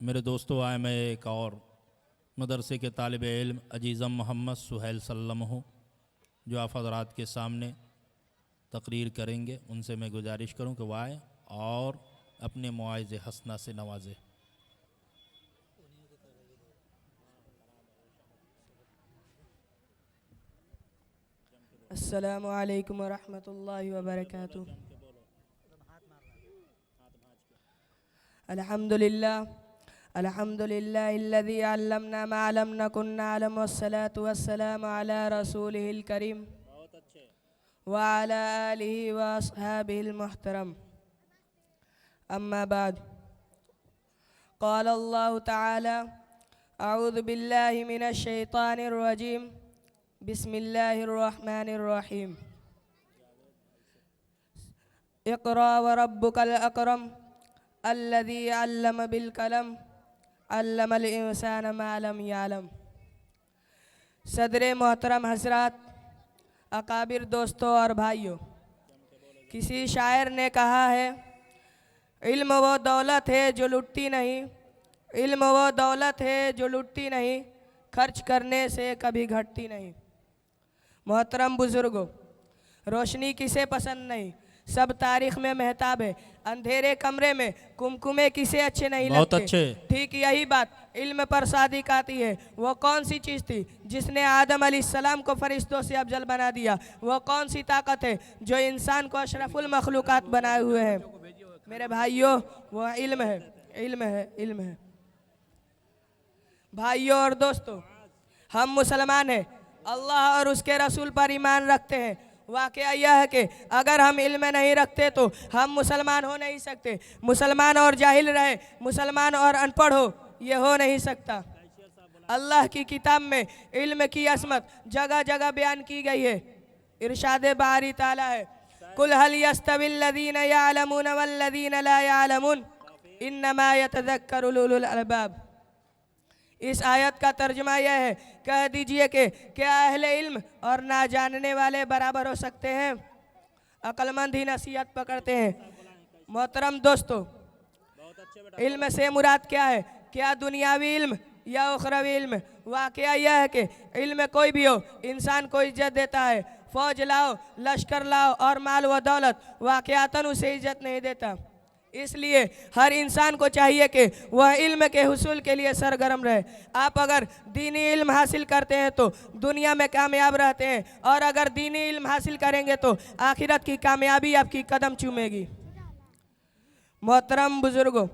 मेरे दोस्तों, आए मैं एक और मदरसे के तालिब इल्म अजीज़म मोहम्मद सुहैल सल्लम हूँ, जो आप हज़रात के सामने तकरीर करेंगे। उनसे मैं गुजारिश करूँ कि वह आए और अपने मुआइज़े हसना से नवाजे। अस्सलामु अलैकुम वरहमतुल्लाहि वबरकातुह। अल्हम्दुलिल्लाह अल्हम्दुलिल्लाहिल्लज़ी अल्लमना मा लम नकुन नअलम वस्सलातु वस्सलामु अला रसूलिहिल करीम व अला आलिहि व अस्हाबिहिल मुहतरम। अम्मा बाद, क़ाल अल्लाहु तआला अऊज़ु बिल्लाहि मिनश शैतानिर रजीम, बिस्मिल्लाहिर रहमानिर रहीम। इक़रा व रब्बुकल अकरम अल्लज़ी अल्लम बिल कलम अल्लमल इंसान मा लम यालम। सदरे मोहतरम हज़रात, अकाबिर दोस्तों और भाइयों, किसी शायर ने कहा है, इल्म वो दौलत है जो लुटती नहीं, इल्म वो दौलत है जो लुटती नहीं, खर्च करने से कभी घटती नहीं। मोहतरम बुजुर्गों, रोशनी किसे पसंद नहीं, सब तारीख में महताब है। अंधेरे कमरे में कुमकुमे किसे अच्छे नहीं बहुत लगते। अच्छे। ठीक यही बात इल्म पर सादिक आती है। वो कौन सी चीज़ थी जिसने आदम अलैहिस्सलाम को फरिश्तों से अफजल बना दिया? वो कौन सी ताकत है जो इंसान को अशरफुल मखलूकात बनाए हुए है? मेरे भाइयों, वो इल्म है, इल्म है, इल्म है। भाइयों और दोस्तों, हम मुसलमान हैं, अल्लाह और उसके रसूल पर ईमान रखते हैं। वाक़या यह है कि अगर हम इल्म नहीं रखते तो हम मुसलमान हो नहीं सकते। मुसलमान और जाहिल रहे, मुसलमान और अनपढ़ हो, ये हो नहीं सकता। अल्लाह की किताब में इल्म की असमत जगह जगह बयान की गई है। इरशाद बारी ताला है, कुल हल यस्तविल लज़ीना यअलमून वल्लज़ीना ला यअलमून इन्नमा यतज़क्करु उलुल अलबाब। इस आयत का तर्जुमा यह है, कह दीजिए कि क्या अहले इल्म और ना जानने वाले बराबर हो सकते हैं? अक्लमंद ही नसीहत पकड़ते हैं। मोहतरम दोस्तों, इल्म से मुराद क्या है? क्या दुनियावी इल्म या उखरवी इल्म? वाक़या यह है कि इल्म कोई भी हो, इंसान को इज्जत देता है। फौज लाओ, लश्कर लाओ और माल व दौलत वाक़यातन उसे इज्जत नहीं देता। इसलिए हर इंसान को चाहिए कि वह इल्म के हुसूल के लिए सरगर्म रहे। आप अगर दीनी इल्म हासिल करते हैं तो दुनिया में कामयाब रहते हैं, और अगर दीनी इल्म हासिल करेंगे तो आखिरत की कामयाबी आपकी कदम चूमेगी। मोहतरम बुजुर्गों,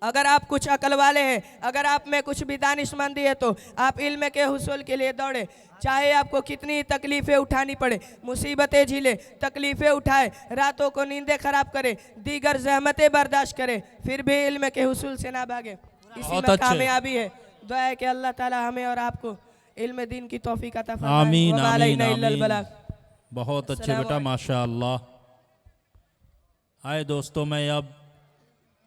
अगर आप कुछ अकल वाले हैं, अगर आप में कुछ भी दानिशमंदी है तो आप इल्म के हुसूल के लिए दौड़े। चाहे आपको कितनी तकलीफ़ें उठानी पड़े, मुसीबतें झीले, तकलीफ़ें उठाए, रातों को नींदें खराब करे, दीगर जहमतें बर्दाश्त करे, फिर भी इल्म के हुसूल से ना भागे। इसी बहुत में अच्छे। कामयाबी है। दुआ है कि अल्लाह ताला हमें और आपको इल्म दीन की तौफीक अता फरमाए। आमीन वमा आमीन अलैना इल्लल आमीन। बलाग। बहुत अच्छे अस्सलामु बेटा, माशा अल्लाह। आए दोस्तों, मैं अब